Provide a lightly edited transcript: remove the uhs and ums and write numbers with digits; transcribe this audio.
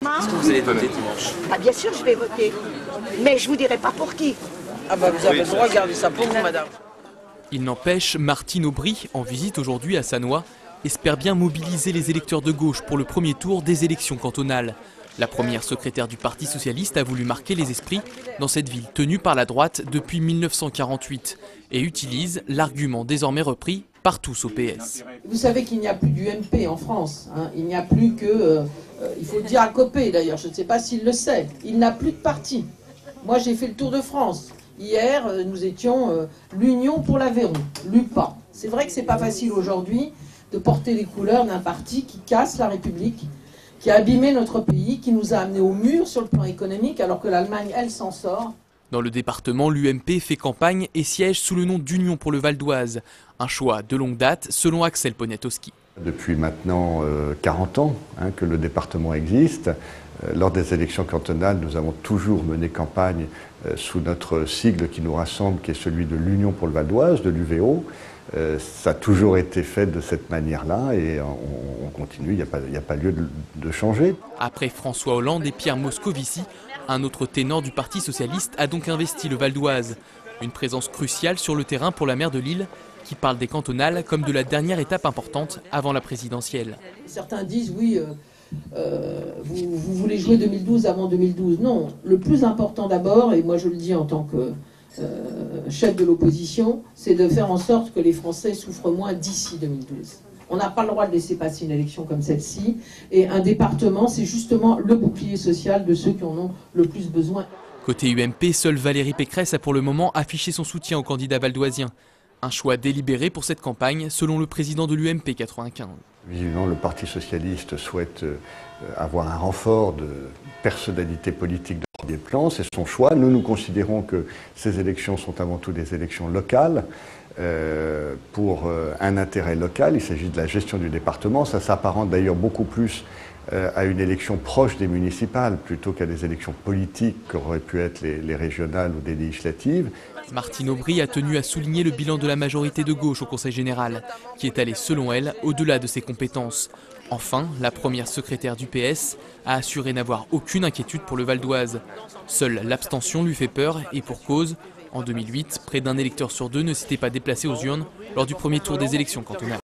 Est-ce que vous allez voter dimanche? Ah, bien sûr, je vais voter. Mais je vous dirai pas pour qui. Ah bah vous avez le droit de garder ça pour vous, madame. Il n'empêche, Martine Aubry, en visite aujourd'hui à Sannois, espère bien mobiliser les électeurs de gauche pour le premier tour des élections cantonales. La première secrétaire du Parti socialiste a voulu marquer les esprits dans cette ville tenue par la droite depuis 1948 et utilise l'argument désormais repris par tous au PS. Vous savez qu'il n'y a plus d'UMP en France. Hein. Il n'y a plus que, il faut le dire à Copé d'ailleurs, je ne sais pas s'il le sait, il n'a plus de parti. Moi j'ai fait le tour de France. Hier, nous étions l'Union pour l'Aveyron, l'UPA. C'est vrai que c'est pas facile aujourd'hui de porter les couleurs d'un parti qui casse la République, qui a abîmé notre pays, qui nous a amenés au mur sur le plan économique, alors que l'Allemagne, elle, s'en sort. Dans le département, l'UMP fait campagne et siège sous le nom d'Union pour le Val d'Oise. Un choix de longue date, selon Axel Poniatowski. Depuis maintenant 40 ans que le département existe. Lors des élections cantonales, nous avons toujours mené campagne sous notre sigle qui nous rassemble, qui est celui de l'Union pour le Val d'Oise, de l'UVO. Ça a toujours été fait de cette manière-là et on continue, il n'y a pas lieu de changer. Après François Hollande et Pierre Moscovici, un autre ténor du Parti socialiste a donc investi le Val d'Oise. Une présence cruciale sur le terrain pour la maire de Lille, qui parle des cantonales comme de la dernière étape importante avant la présidentielle. Certains disent oui, vous voulez jouer 2012 avant 2012. Non, le plus important d'abord, et moi je le dis en tant que chef de l'opposition, c'est de faire en sorte que les Français souffrent moins d'ici 2012. On n'a pas le droit de laisser passer une élection comme celle-ci, et un département, c'est justement le bouclier social de ceux qui en ont le plus besoin. Côté UMP, seule Valérie Pécresse a pour le moment affiché son soutien au candidat valdoisien. Un choix délibéré pour cette campagne, selon le président de l'UMP 95. Visiblement, le Parti socialiste souhaite avoir un renfort de personnalité politique de premier plan. C'est son choix. Nous considérons que ces élections sont avant tout des élections locales pour un intérêt local. Il s'agit de la gestion du département. Ça s'apparente d'ailleurs beaucoup plus à une élection proche des municipales plutôt qu'à des élections politiques qu'auraient pu être les régionales ou des législatives. Martine Aubry a tenu à souligner le bilan de la majorité de gauche au Conseil général, qui est allé, selon elle, au-delà de ses compétences. Enfin, la première secrétaire du PS a assuré n'avoir aucune inquiétude pour le Val d'Oise. Seule l'abstention lui fait peur et pour cause. En 2008, près d'un électeur sur deux ne s'était pas déplacé aux urnes lors du premier tour des élections cantonales.